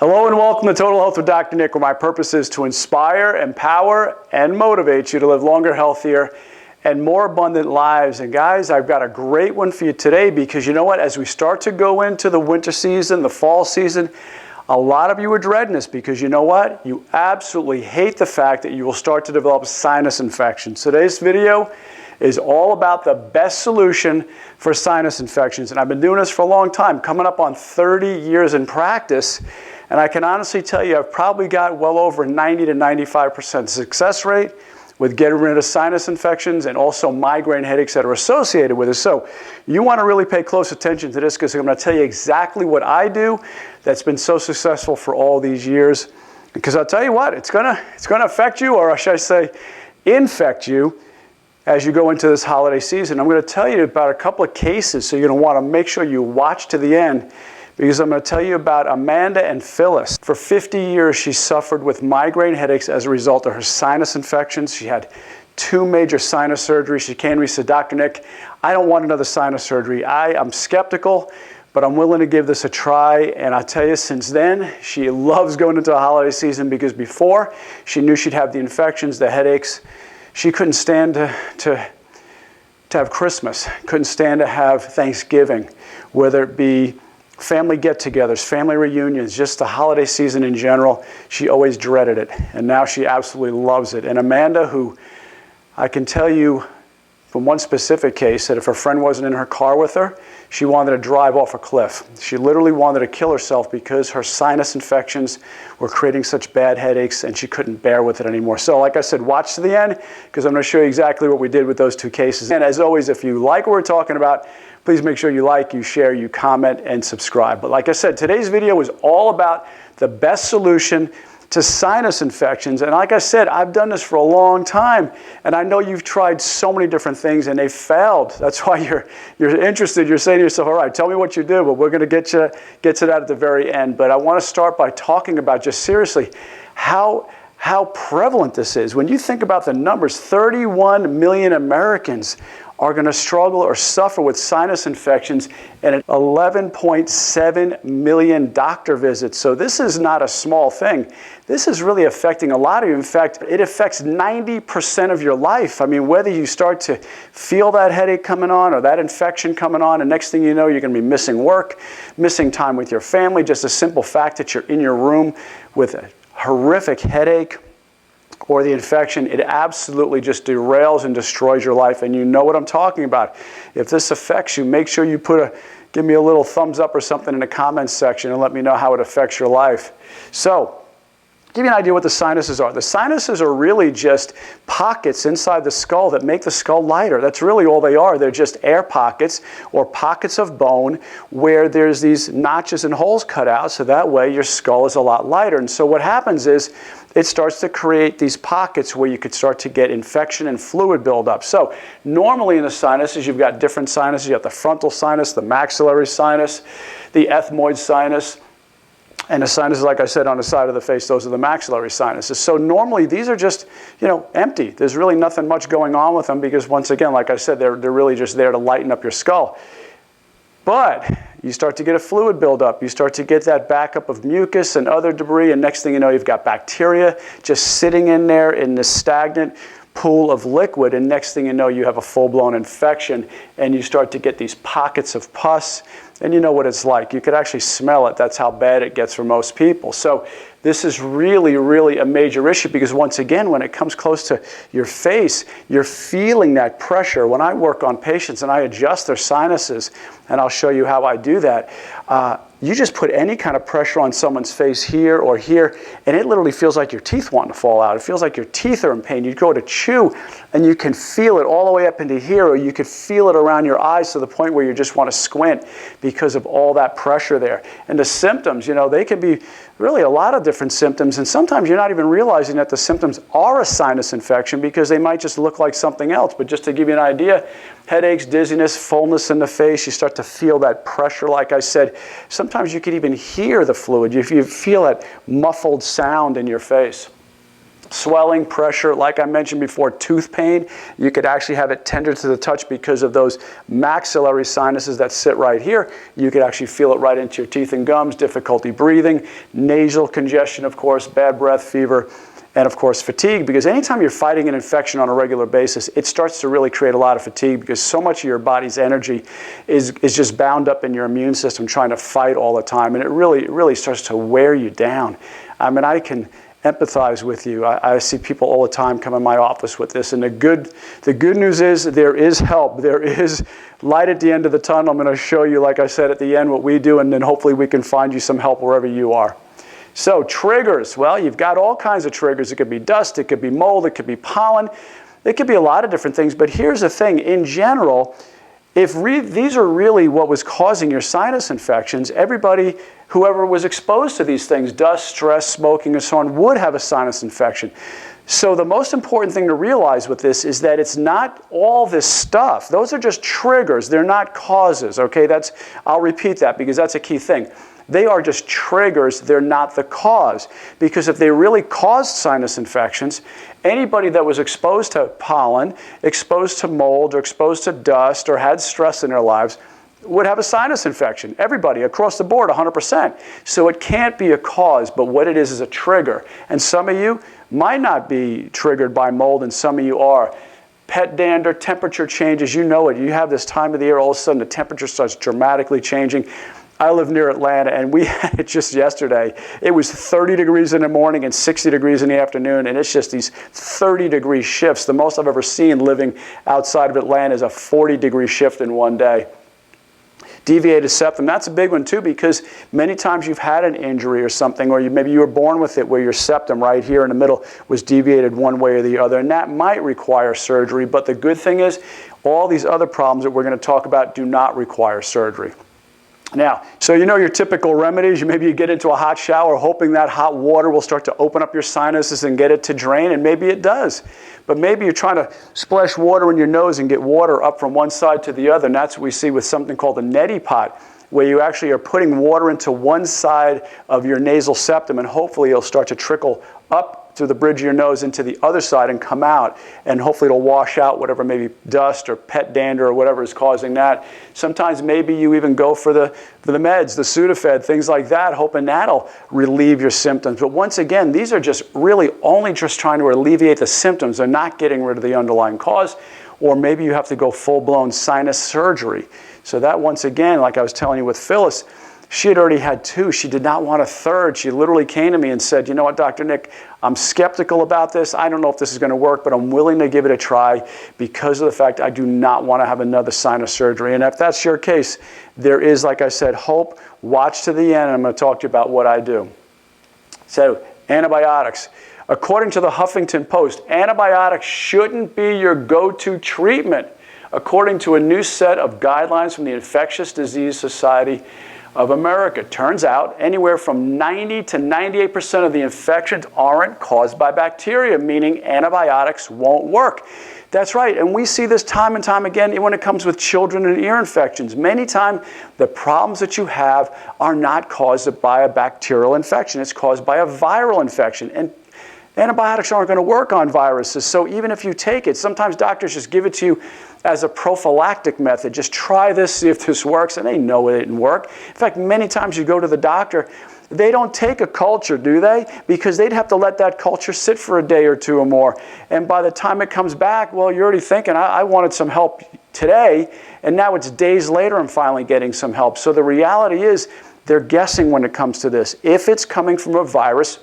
Hello and welcome to Total Health with Dr. Nick, where my purpose is to inspire, empower, and motivate you to live longer, healthier, and more abundant lives. And guys, I've got a great one for you today because you know what? As we start to go into the winter season, the fall season, a lot of you are dreading this because you know what? You absolutely hate the fact that you will start to develop sinus infections. Today's video is all about the best solution for sinus infections. And I've been doing this for a long time, coming up on 30 years in practice. And I can honestly tell you, I've probably got well over 90 to 95% success rate with getting rid of sinus infections and also migraine headaches that are associated with it. So you want to really pay close attention to this because I'm going to tell you exactly what I do that's been so successful for all these years. Because I'll tell you what, it's going to affect you, or should I say, infect you as you go into this holiday season. I'm going to tell you about a couple of cases, so you're going to want to make sure you watch to the end, because I'm going to tell you about Amanda and Phyllis. For 50 years, she suffered with migraine headaches as a result of her sinus infections. She had 2 major sinus surgeries. She came to me and said, Dr. Nick, I don't want another sinus surgery. I'm skeptical, but I'm willing to give this a try. And I tell you, since then, she loves going into the holiday season because before, she knew she'd have the infections, the headaches. She couldn't stand to have Christmas, couldn't stand to have Thanksgiving, whether it be family get-togethers, family reunions, just the holiday season in general. She always dreaded it, and now she absolutely loves it. And Amanda, who I can tell you from one specific case that if her friend wasn't in her car with her, she wanted to drive off a cliff. She literally wanted to kill herself because her sinus infections were creating such bad headaches and she couldn't bear with it anymore. So like I said, watch to the end because I'm going to show you exactly what we did with those 2 cases. And as always, if you like what we're talking about, please make sure you like, you share, you comment, and subscribe. But like I said, today's video is all about the best solution to sinus infections. And like I said, I've done this for a long time, and I know you've tried so many different things and they've failed. That's why you're interested. You're saying to yourself, all right, tell me what you do, but we're going to get to that at the very end. But I want to start by talking about just seriously how prevalent this is. When you think about the numbers, 31 million Americans are going to struggle or suffer with sinus infections and 11.7 million doctor visits. So this is not a small thing. This is really affecting a lot of you. In fact, it affects 90% of your life. I mean, whether you start to feel that headache coming on or that infection coming on, and next thing you know, you're going to be missing work, missing time with your family, just a simple fact that you're in your room with a horrific headache or the infection, it absolutely just derails and destroys your life. And you know what I'm talking about. If this affects you, make sure you give me a little thumbs up or something in the comments section and let me know how it affects your life. So, give you an idea what the sinuses are. The sinuses are really just pockets inside the skull that make the skull lighter. That's really all they are. They're just air pockets or pockets of bone where there's these notches and holes cut out, so that way your skull is a lot lighter. And so what happens is it starts to create these pockets where you could start to get infection and fluid buildup. So normally in the sinuses, you've got different sinuses. You have the frontal sinus, the maxillary sinus, the ethmoid sinus, and the sinuses, like I said, on the side of the face, those are the maxillary sinuses. So normally these are just, empty. There's really nothing much going on with them because once again, like I said, they're really just there to lighten up your skull. But you start to get a fluid buildup. You start to get that backup of mucus and other debris, and next thing you know, you've got bacteria just sitting in there in this stagnant pool of liquid, and next thing you know, you have a full-blown infection, and you start to get these pockets of pus, and you know what it's like. You could actually smell it. That's how bad it gets for most people. So this is really, really a major issue because once again, when it comes close to your face, you're feeling that pressure. When I work on patients and I adjust their sinuses, and I'll show you how I do that, you just put any kind of pressure on someone's face here or here, and it literally feels like your teeth want to fall out. It feels like your teeth are in pain. You go to chew, and you can feel it all the way up into here, or you could feel it around your eyes to the point where you just want to squint because of all that pressure there. And the symptoms, they can be really a lot of different symptoms, and sometimes you're not even realizing that the symptoms are a sinus infection because they might just look like something else. But just to give you an idea, headaches, dizziness, fullness in the face, you start to feel that pressure, like I said. Sometimes you could even hear the fluid. You feel that muffled sound in your face. swelling, pressure, like I mentioned before, tooth pain. You could actually have it tender to the touch because of those maxillary sinuses that sit right here. You could actually feel it right into your teeth and gums, difficulty breathing, nasal congestion, of course, bad breath, fever, and of course fatigue, because anytime you're fighting an infection on a regular basis, it starts to really create a lot of fatigue because so much of your body's energy is just bound up in your immune system trying to fight all the time, and it really starts to wear you down. I mean, I can empathize with you. I see people all the time come in my office with this, and the good news is there is help. There is light at the end of the tunnel. I'm going to show you, like I said, at the end what we do, and then hopefully we can find you some help wherever you are. So triggers, well, you've got all kinds of triggers. It could be dust, it could be mold, it could be pollen, it could be a lot of different things, but here's the thing, in general, if these are really what was causing your sinus infections, everybody, whoever was exposed to these things, dust, stress, smoking, and so on, would have a sinus infection. So the most important thing to realize with this is that it's not all this stuff. Those are just triggers. They're not causes, okay? I'll repeat that because that's a key thing. They are just triggers. They're not the cause. Because if they really caused sinus infections, anybody that was exposed to pollen, exposed to mold, or exposed to dust, or had stress in their lives would have a sinus infection. Everybody, across the board, 100%. So it can't be a cause, but what it is a trigger. And some of you might not be triggered by mold, and some of you are. Pet dander, temperature changes, you know it. You have this time of the year, all of a sudden the temperature starts dramatically changing. I live near Atlanta, and we had it just yesterday. It was 30 degrees in the morning and 60 degrees in the afternoon, and it's just these 30-degree shifts. The most I've ever seen living outside of Atlanta is a 40-degree shift in one day. Deviated septum, that's a big one too, because many times you've had an injury or something, or maybe you were born with it where your septum right here in the middle was deviated one way or the other, and that might require surgery. But the good thing is all these other problems that we're going to talk about do not require surgery. Now, so you know your typical remedies. Maybe you get into a hot shower hoping that hot water will start to open up your sinuses and get it to drain, and maybe it does. But maybe you're trying to splash water in your nose and get water up from one side to the other, and that's what we see with something called a neti pot, where you actually are putting water into one side of your nasal septum, and hopefully it'll start to trickle up through the bridge of your nose into the other side and come out, and hopefully it'll wash out whatever maybe dust or pet dander or whatever is causing that. Sometimes maybe you even go for the meds, the Sudafed, things like that, hoping that'll relieve your symptoms. But once again, these are just really only just trying to alleviate the symptoms. They're not getting rid of the underlying cause, or maybe you have to go full-blown sinus surgery. So that, once again, like I was telling you with Phyllis, she had already had 2. She did not want a third. She literally came to me and said, you know what, Dr. Nick, I'm skeptical about this. I don't know if this is going to work, but I'm willing to give it a try because of the fact I do not want to have another sinus surgery. And if that's your case, there is, like I said, hope. Watch to the end, and I'm going to talk to you about what I do. So, antibiotics. According to the Huffington Post, antibiotics shouldn't be your go-to treatment, according to a new set of guidelines from the Infectious Disease Society of America. Turns out anywhere from 90 to 98% of the infections aren't caused by bacteria, meaning antibiotics won't work. That's right, and we see this time and time again when it comes with children and ear infections. Many times the problems that you have are not caused by a bacterial infection. It's caused by a viral infection. And antibiotics aren't going to work on viruses, so even if you take it, sometimes doctors just give it to you as a prophylactic method. Just try this, see if this works, and they know it didn't work. In fact, many times you go to the doctor, they don't take a culture, do they? Because they'd have to let that culture sit for a day or two or more. And by the time it comes back, well, you're already thinking, I wanted some help today, and now it's days later I'm finally getting some help. So the reality is they're guessing when it comes to this. If it's coming from a virus,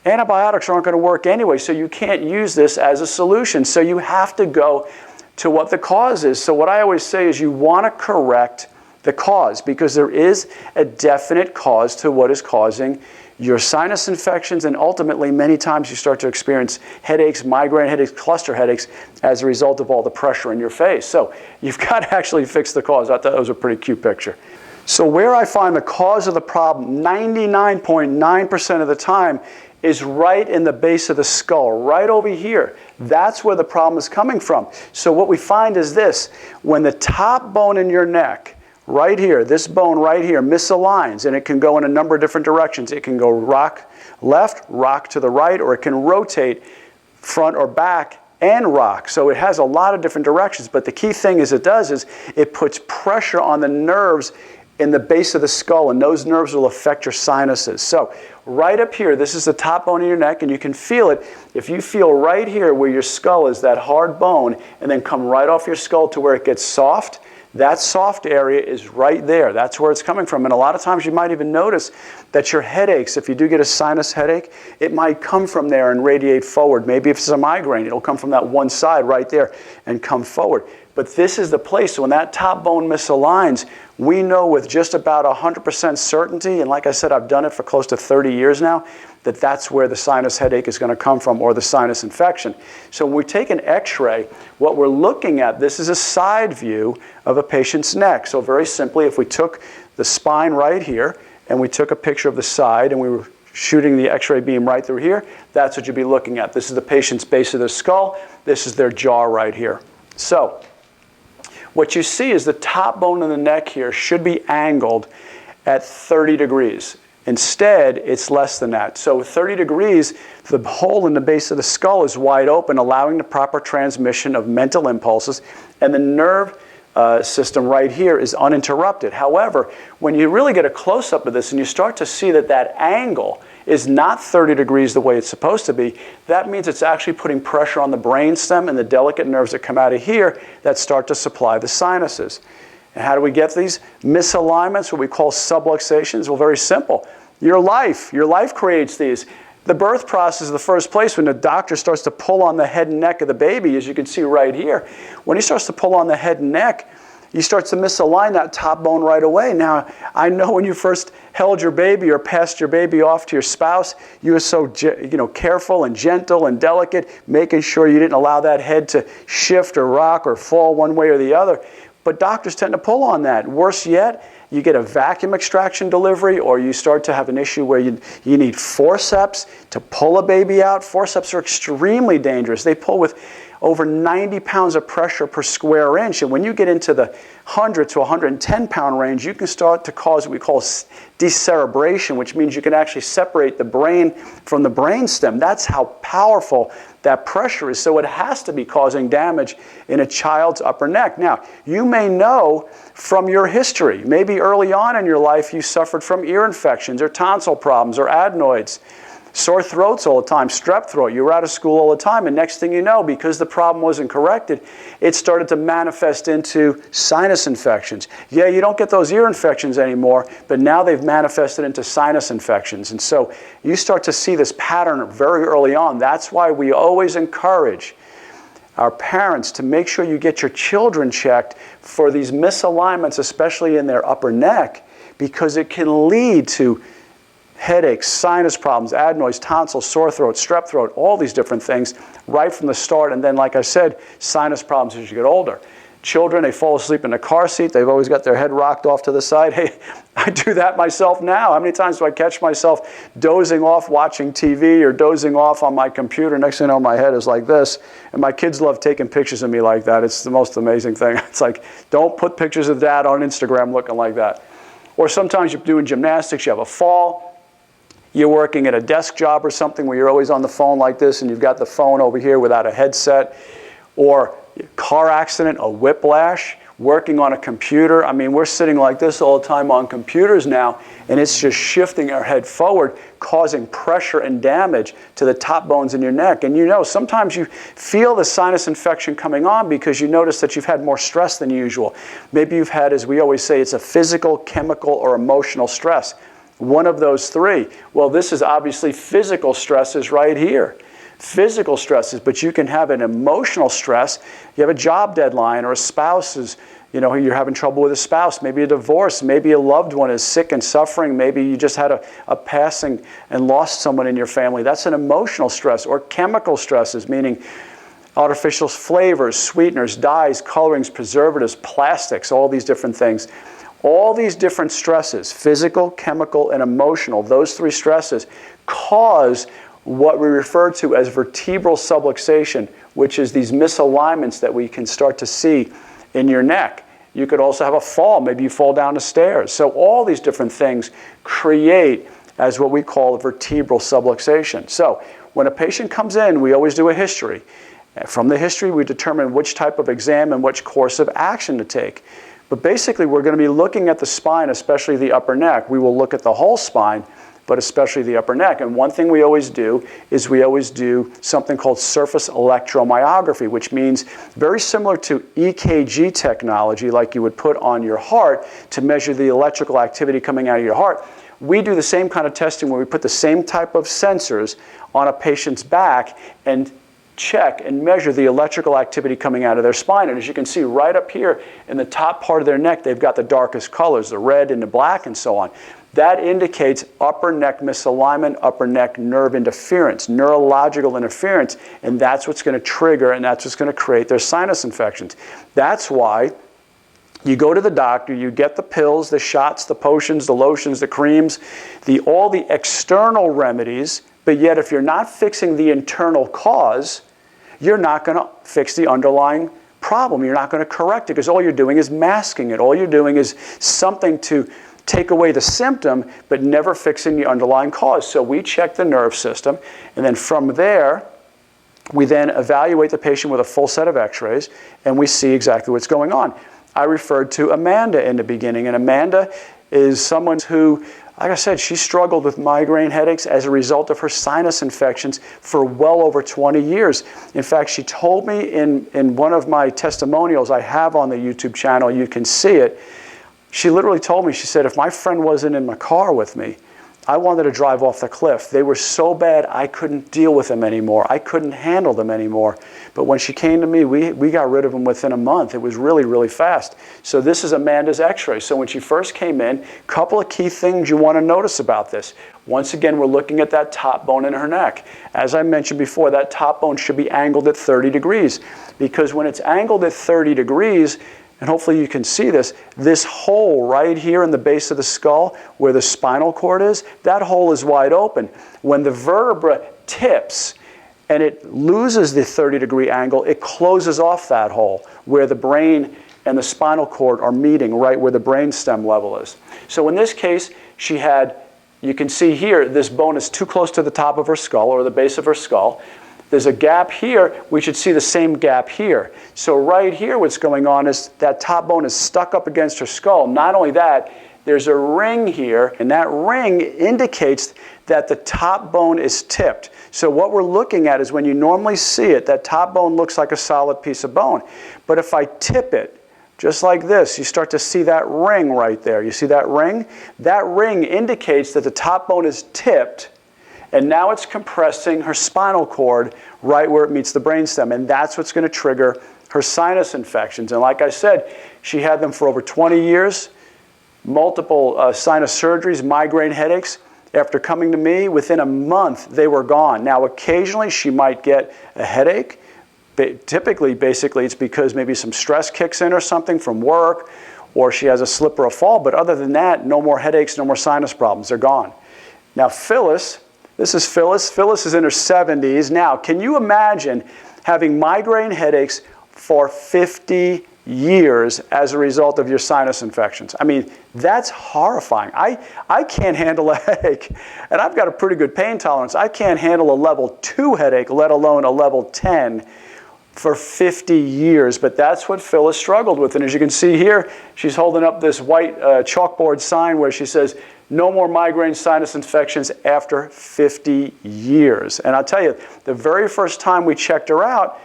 antibiotics aren't going to work anyway, so you can't use this as a solution. So you have to go to what the cause is. So what I always say is you want to correct the cause, because there is a definite cause to what is causing your sinus infections, and ultimately many times you start to experience headaches, migraine headaches, cluster headaches as a result of all the pressure in your face. So you've got to actually fix the cause. I thought that was a pretty cute picture. So where I find the cause of the problem 99.9% of the time is right in the base of the skull, right over here. That's where the problem is coming from. So what we find is this: when the top bone in your neck, right here, this bone right here, misaligns, and it can go in a number of different directions. It can go rock left, rock to the right, or it can rotate front or back, and rock. So it has a lot of different directions, but the key thing is it puts pressure on the nerves in the base of the skull, and those nerves will affect your sinuses. So right up here, this is the top bone of your neck, and you can feel it. If you feel right here where your skull is, that hard bone, and then come right off your skull to where it gets soft, that soft area is right there. That's where it's coming from. And a lot of times you might even notice that your headaches, if you do get a sinus headache, it might come from there and radiate forward. Maybe if it's a migraine, it'll come from that one side right there and come forward. But this is the place, when that top bone misaligns, we know with just about 100% certainty, and like I said, I've done it for close to 30 years now, that that's where the sinus headache is going to come from, or the sinus infection. So when we take an x-ray, what we're looking at, this is a side view of a patient's neck. So very simply, if we took the spine right here, and we took a picture of the side, and we were shooting the x-ray beam right through here, that's what you'd be looking at. This is the patient's base of the skull. This is their jaw right here. So what you see is the top bone of the neck here should be angled at 30 degrees. Instead, it's less than that. So 30 degrees, the hole in the base of the skull is wide open, allowing the proper transmission of mental impulses, and the nerve system right here is uninterrupted. However, when you really get a close-up of this and you start to see that that angle is not 30 degrees the way it's supposed to be, that means it's actually putting pressure on the brainstem and the delicate nerves that come out of here that start to supply the sinuses. And how do we get these misalignments, what we call subluxations? Well, very simple. Your life creates these. The birth process is the first place when the doctor starts to pull on the head and neck of the baby, as you can see right here. When he starts to pull on the head and neck, he starts to misalign that top bone right away. Now, I know when you first held your baby or passed your baby off to your spouse, you were so careful and gentle and delicate, making sure you didn't allow that head to shift or rock or fall one way or the other. But doctors tend to pull on that. Worse yet, you get a vacuum extraction delivery, or you start to have an issue where you need forceps to pull a baby out. Forceps are extremely dangerous. They pull with over 90 pounds of pressure per square inch. And when you get into the 100 to 110 pound range, you can start to cause what we call decerebration, which means you can actually separate the brain from the brainstem. That's how powerful that pressure is. So it has to be causing damage in a child's upper neck. Now, you may know from your history, maybe early on in your life you suffered from ear infections or tonsil problems or adenoids. Sore throats all the time, strep throat. You were out of school all the time, and next thing you know, because the problem wasn't corrected, it started to manifest into sinus infections. Yeah, you don't get those ear infections anymore, but now they've manifested into sinus infections. And so you start to see this pattern very early on. That's why we always encourage our parents to make sure you get your children checked for these misalignments, especially in their upper neck, because it can lead to headaches, sinus problems, adenoids, tonsils, sore throat, strep throat, all these different things right from the start. And then, like I said, sinus problems as you get older. Children, they fall asleep in the car seat. They've always got their head rocked off to the side. Hey, I do that myself now. How many times do I catch myself dozing off watching TV or dozing off on my computer? Next thing you know, my head is like this. And my kids love taking pictures of me like that. It's the most amazing thing. It's like, don't put pictures of Dad on Instagram looking like that. Or sometimes you're doing gymnastics, you have a fall. You're working at a desk job or something where you're always on the phone like this and you've got the phone over here without a headset. Or car accident, a whiplash, working on a computer. I mean, we're sitting like this all the time on computers now, and it's just shifting our head forward, causing pressure and damage to the top bones in your neck. And you know, sometimes you feel the sinus infection coming on because you notice that you've had more stress than usual. Maybe you've had, as we always say, it's a physical, chemical, or emotional stress. One of those three. Well, this is obviously physical stresses right here. Physical stresses, but you can have an emotional stress. You have a job deadline, or a spouse is, you're having trouble with a spouse, maybe a divorce, maybe a loved one is sick and suffering, maybe you just had a passing and lost someone in your family. That's an emotional stress. Or chemical stresses, meaning artificial flavors, sweeteners, dyes, colorings, preservatives, plastics, all these different things. All these different stresses, physical, chemical, and emotional, those three stresses cause what we refer to as vertebral subluxation, which is these misalignments that we can start to see in your neck. You could also have a fall. Maybe you fall down the stairs. So all these different things create as what we call a vertebral subluxation. So when a patient comes in, we always do a history. From the history, we determine which type of exam and which course of action to take. But basically, we're going to be looking at the spine, especially the upper neck. We will look at the whole spine, but especially the upper neck. And one thing we always do is we always do something called surface electromyography, which means very similar to EKG technology, like you would put on your heart to measure the electrical activity coming out of your heart. We do the same kind of testing where we put the same type of sensors on a patient's back and check and measure the electrical activity coming out of their spine. And as you can see right up here in the top part of their neck, they've got the darkest colors, the red and the black and so on. That indicates upper neck misalignment, upper neck nerve interference, neurological interference, and that's what's going to trigger and that's what's going to create their sinus infections. That's why you go to the doctor, you get the pills, the shots, the potions, the lotions, the creams, all the external remedies, but yet if you're not fixing the internal cause, you're not going to fix the underlying problem. You're not going to correct it because all you're doing is masking it. All you're doing is something to take away the symptom, but never fixing the underlying cause. So we check the nerve system, and then from there, we then evaluate the patient with a full set of x-rays, and we see exactly what's going on. I referred to Amanda in the beginning, and Amanda is someone who, like I said, she struggled with migraine headaches as a result of her sinus infections for well over 20 years. In fact, she told me in one of my testimonials I have on the YouTube channel, you can see it, she literally told me, she said, if my friend wasn't in my car with me, I wanted to drive off the cliff. They were so bad, I couldn't deal with them anymore. I couldn't handle them anymore. But when she came to me, we got rid of them within a month. It was really, really fast. So this is Amanda's x-ray. So when she first came in, a couple of key things you want to notice about this. Once again, we're looking at that top bone in her neck. As I mentioned before, that top bone should be angled at 30 degrees. Because when it's angled at 30 degrees, and hopefully you can see this hole right here in the base of the skull where the spinal cord is, that hole is wide open. When the vertebra tips and it loses the 30-degree angle, it closes off that hole where the brain and the spinal cord are meeting, right where the brainstem level is. So in this case, she had, you can see here, this bone is too close to the top of her skull or the base of her skull. There's a gap here, we should see the same gap here. So right here what's going on is that top bone is stuck up against her skull. Not only that, there's a ring here, and that ring indicates that the top bone is tipped. So what we're looking at is when you normally see it, that top bone looks like a solid piece of bone. But if I tip it, just like this, you start to see that ring right there. You see that ring? That ring indicates that the top bone is tipped, and now it's compressing her spinal cord right where it meets the brainstem. And that's what's going to trigger her sinus infections. And like I said, she had them for over 20 years, multiple sinus surgeries, migraine headaches. After coming to me, within a month, they were gone. Now, occasionally, she might get a headache. Typically, basically, it's because maybe some stress kicks in or something from work, or she has a slip or a fall. But other than that, no more headaches, no more sinus problems. They're gone. Now, Phyllis, this is Phyllis. Phyllis is in her 70s. Now, can you imagine having migraine headaches for 50 years as a result of your sinus infections? I mean, that's horrifying. I can't handle a headache, and I've got a pretty good pain tolerance. I can't handle a level 2 headache, let alone a level 10 for 50 years. But that's what Phyllis struggled with. And as you can see here, she's holding up this white chalkboard sign where she says, no more migraine sinus infections after 50 years. And I'll tell you, the very first time we checked her out,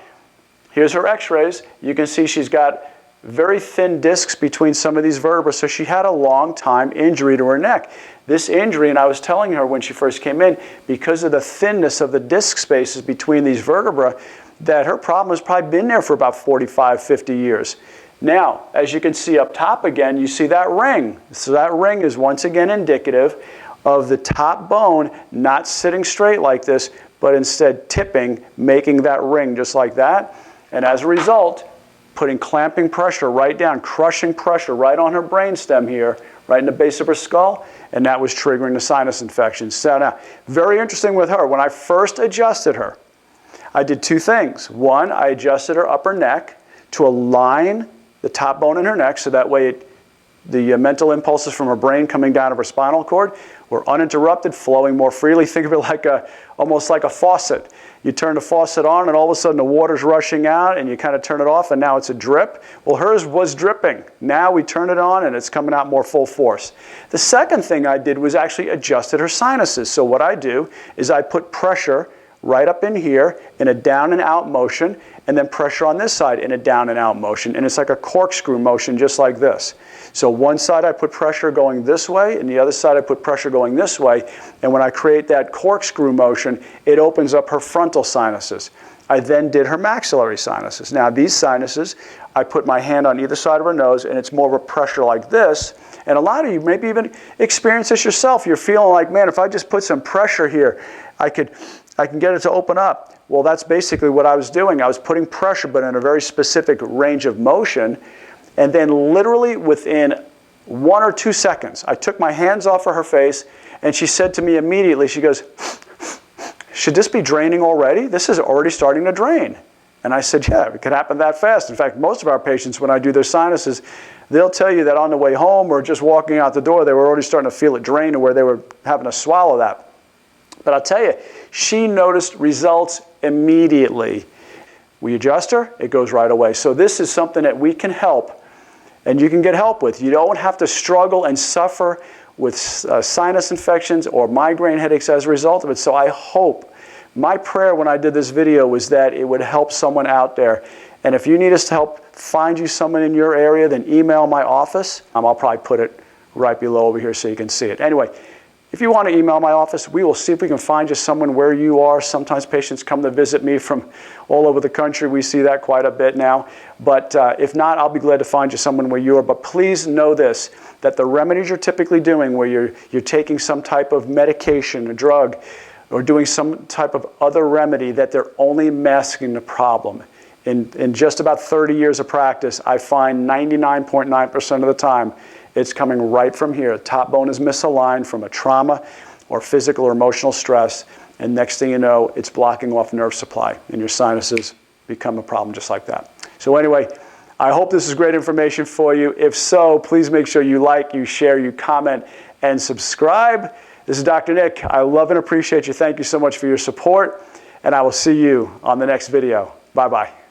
here's her x-rays. You can see she's got very thin discs between some of these vertebrae, so she had a long time injury to her neck. This injury, and I was telling her when she first came in, because of the thinness of the disc spaces between these vertebrae, that her problem has probably been there for about 45, 50 years. Now, as you can see up top again, you see that ring. So that ring is once again indicative of the top bone not sitting straight like this, but instead tipping, making that ring just like that. And as a result, putting clamping pressure right down, crushing pressure right on her brainstem here, right in the base of her skull, and that was triggering the sinus infections. So now, very interesting with her. When I first adjusted her, I did two things. One, I adjusted her upper neck to align the top bone in her neck, so that way the mental impulses from her brain coming down of her spinal cord We're uninterrupted, flowing more freely. Think of it like almost like a faucet. You turn the faucet on and all of a sudden the water's rushing out and you kind of turn it off and now it's a drip. Well, hers was dripping. Now we turn it on and it's coming out more full force. The second thing I did was actually adjusted her sinuses. So what I do is I put pressure right up in here in a down and out motion, and then pressure on this side in a down and out motion. And it's like a corkscrew motion, just like this. So one side I put pressure going this way, and the other side I put pressure going this way. And when I create that corkscrew motion, it opens up her frontal sinuses. I then did her maxillary sinuses. Now these sinuses, I put my hand on either side of her nose, and it's more of a pressure like this. And a lot of you maybe even experience this yourself. You're feeling like, man, if I just put some pressure here, I can get it to open up. Well, that's basically what I was doing. I was putting pressure, but in a very specific range of motion. And then literally within 1 or 2 seconds, I took my hands off of her face, and she said to me immediately, she goes, should this be draining already? This is already starting to drain. And I said, yeah, it could happen that fast. In fact, most of our patients, when I do their sinuses, they'll tell you that on the way home or just walking out the door, they were already starting to feel it drain to where they were having to swallow that. But I'll tell you, she noticed results immediately. We adjust her, it goes right away. So this is something that we can help, and you can get help with. You don't have to struggle and suffer with sinus infections or migraine headaches as a result of it. So I hope, my prayer when I did this video was that it would help someone out there. And if you need us to help find you someone in your area, then email my office. I'll probably put it right below over here so you can see it. Anyway, if you want to email my office, we will see if we can find you someone where you are. Sometimes patients come to visit me from all over the country. We see that quite a bit now. But if not, I'll be glad to find you someone where you are. But please know this, that the remedies you're typically doing, where you're taking some type of medication, a drug, or doing some type of other remedy, that they're only masking the problem. In just about 30 years of practice, I find 99.9% of the time, it's coming right from here. Top bone is misaligned from a trauma or physical or emotional stress, and next thing you know, it's blocking off nerve supply, and your sinuses become a problem just like that. So anyway, I hope this is great information for you. If so, please make sure you like, you share, you comment, and subscribe. This is Dr. Nick. I love and appreciate you. Thank you so much for your support, and I will see you on the next video. Bye-bye.